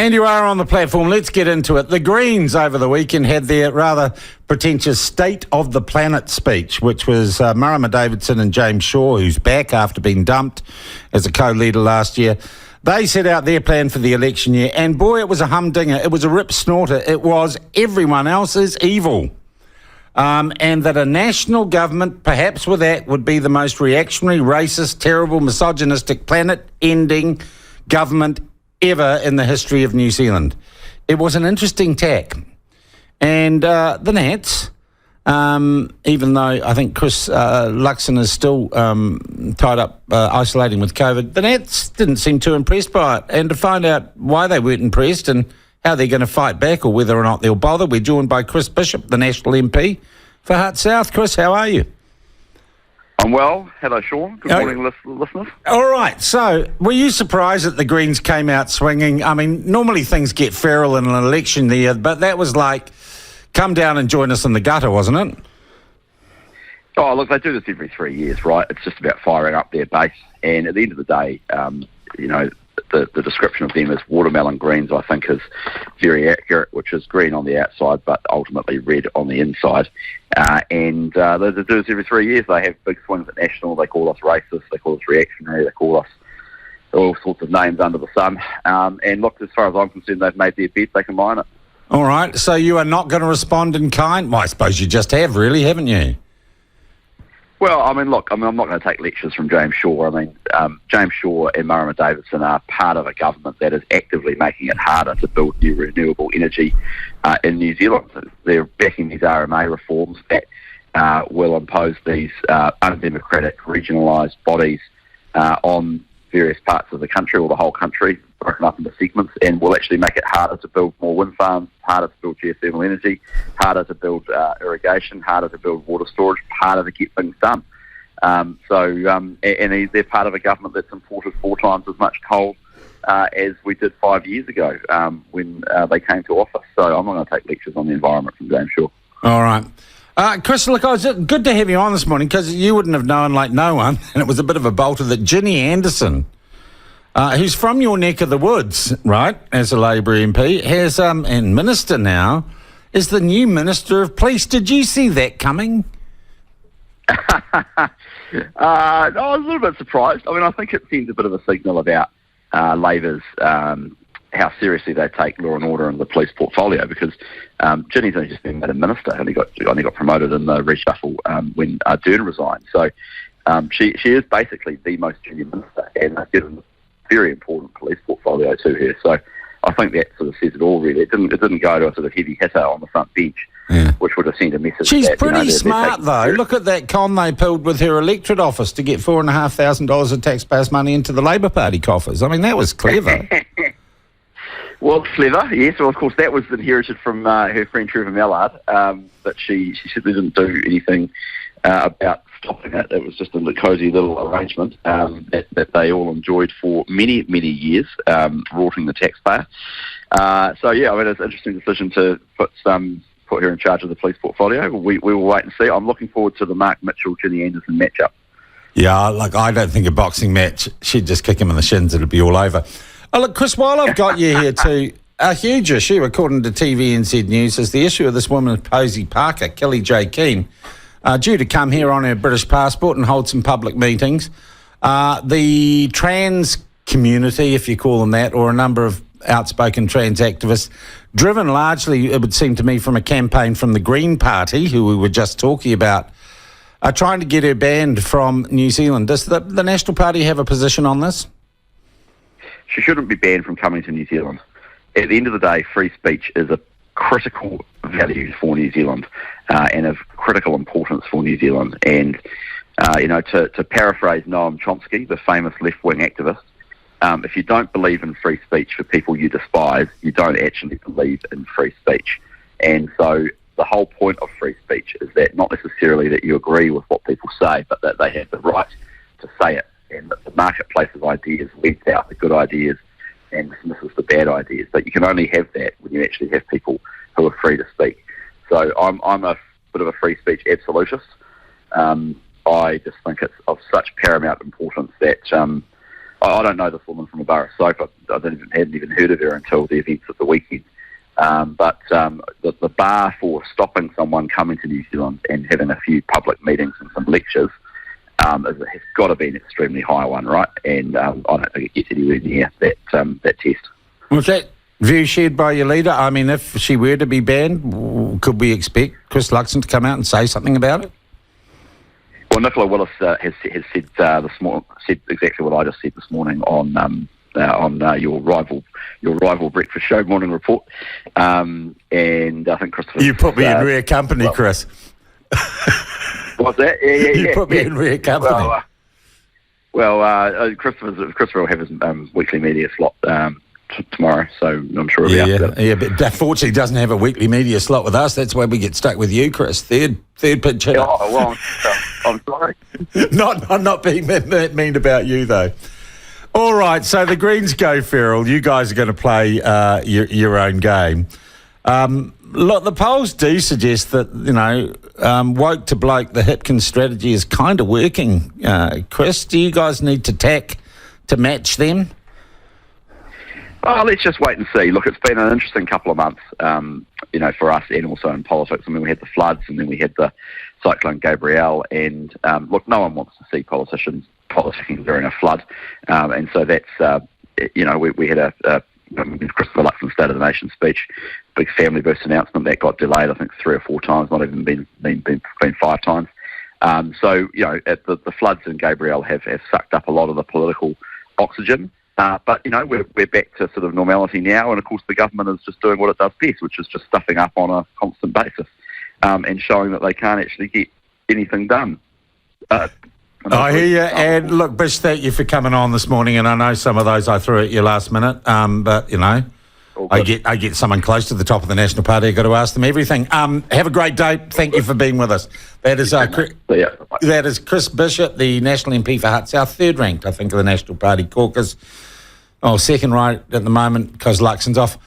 And you are on the platform. Let's get into it. The Greens over the weekend had their rather pretentious State of the Planet speech, which was Marama Davidson and James Shaw, who's back after being dumped as a co-leader last year. They set out their plan for the election year, and boy, it was a humdinger. It was a rip snorter. It was everyone else is evil. And that a national government, perhaps with that, would be the most reactionary, racist, terrible, misogynistic, planet-ending government ever in the history of New Zealand. It was an interesting tack. And the Nats, even though I think Chris Luxon is still tied up isolating with COVID, the Nats didn't seem too impressed by it. And to find out why they weren't impressed and how they're going to fight back or whether or not they'll bother, we're joined by Chris Bishop, the National MP for Hutt South. Chris, how are you? I'm well. Hello, Sean. Good morning, listeners. All right. So, were you surprised that the Greens came out swinging? I mean, normally things get feral in an election year, but that was like, come down and join us in the gutter, wasn't it? Oh, look, they do this every 3 years, right? It's just about firing up their base. And at the end of the day, the description of them as watermelon greens, I think, is very accurate, which is green on the outside, but ultimately red on the inside. They do this every 3 years. They have big swings at national. They call us racist. They call us reactionary. They call us all sorts of names under the sun. And look, as far as I'm concerned, they've made their bed. They can mine it. All right. So you are not going to respond in kind? Well, I suppose you just have, really, haven't you? Well, I'm not going to take lectures from James Shaw. James Shaw and Marama Davidson are part of a government that is actively making it harder to build new renewable energy in New Zealand. They're backing these RMA reforms that will impose these undemocratic regionalised bodies on various parts of the country, or the whole country, broken up into segments, and will actually make it harder to build more wind farms, harder to build geothermal energy, harder to build irrigation, harder to build water storage, harder to get things done. And they're part of a government that's imported 4 times as much coal as we did 5 years ago when they came to office. So I'm not going to take lectures on the environment from James Shaw. All right. Chris, look, it was good to have you on this morning because you wouldn't have known like no one, and it was a bit of a bolter that Ginny Anderson, who's from your neck of the woods, right, as a Labour MP, has, and minister now, is the new Minister of Police. Did you see that coming? No, I was a little bit surprised. I mean, I think it sends a bit of a signal about Labour's how seriously they take law and order in the police portfolio, because Ginny's only just been made a minister. Only got promoted in the reshuffle when Dern resigned. So she is basically the most junior minister, and they've given a very important police portfolio to her. So I think that sort of says it all, really. It didn't go to a sort of heavy hitter on the front bench, which would have sent a message. She's pretty smart, though. Look at that con they pulled with her electorate office to get $4,500 of taxpayers' money into the Labour Party coffers. I mean, that was clever. Well, clever, yes. Well, of course, that was inherited from her friend Trevor Mallard, but she certainly didn't do anything about stopping it. It was just a cosy little arrangement that they all enjoyed for many, many years, rorting the taxpayer. It's an interesting decision to put her in charge of the police portfolio. We will wait and see. I'm looking forward to the Mark Mitchell-Ginny Anderson matchup. Yeah, I don't think a boxing match, she'd just kick him in the shins, it'd be all over. Oh, look, Chris, while I've got you here too, a huge issue, according to TVNZ News, is the issue of this woman, Posy Parker, Kelly J. Keane, due to come here on her British passport and hold some public meetings. The trans community, if you call them that, or a number of outspoken trans activists, driven largely, it would seem to me, from a campaign from the Green Party, who we were just talking about, are trying to get her banned from New Zealand. Does the National Party have a position on this? She shouldn't be banned from coming to New Zealand. At the end of the day, free speech is a critical value for New Zealand and of critical importance for New Zealand. And, to paraphrase Noam Chomsky, the famous left-wing activist, if you don't believe in free speech for people you despise, you don't actually believe in free speech. And so the whole point of free speech is that not necessarily that you agree with what people say, but that they have the right to say it. And that the marketplace of ideas weeds out the good ideas and dismisses the bad ideas. But you can only have that when you actually have people who are free to speak. So I'm a bit of a free speech absolutist. I just think it's of such paramount importance that I don't know this woman from a bar of soap. I hadn't even heard of her until the events of the weekend. But the bar for stopping someone coming to New Zealand and having a few public meetings and some lectures has got to be an extremely high one, right? And I don't think it gets anywhere near that test. Was that view shared by your leader? I mean, if she were to be banned, could we expect Chris Luxon to come out and say something about it? Well, Nicola Willis has said said exactly what I just said this morning on your rival breakfast show Morning Report, and I think Christopher. You put me in rare company, Chris. What's that? Yeah. You put me in rare company. Christopher will have his weekly media slot tomorrow, so I'm sure he'll be up to it. Yeah, but unfortunately he doesn't have a weekly media slot with us. That's why we get stuck with you, Chris. Third pitch hitter. Oh, well, I'm sorry. I'm not being mean about you, though. All right, so the Greens go feral. You guys are going to play your own game. Look, the polls do suggest that, woke to bloke, the Hipkins strategy is kind of working. Chris, do you guys need to tack to match them? Oh, let's just wait and see. Look, it's been an interesting couple of months, for us and also in politics. I mean, we had the floods and then we had the Cyclone Gabrielle, and look, no one wants to see politicians politicking during a flood, and so that's we had a Christopher Luxon's State of the Nation speech, big family boost announcement that got delayed, I think 3 or 4 times, not even been 5 times. The floods in Gabrielle have sucked up a lot of the political oxygen. But we're back to sort of normality now, and of course the government is just doing what it does best, which is just stuffing up on a constant basis, and showing that they can't actually get anything done. I hear you, and look, Bish, thank you for coming on this morning, and I know some of those I threw at you last minute, but I get someone close to the top of the National Party, I've got to ask them everything. Have a great day. Thank you for being with us. That is Chris Bishop, the National MP for Hutt South, third ranked, I think, of the National Party caucus. Second right at the moment because Luxon's off.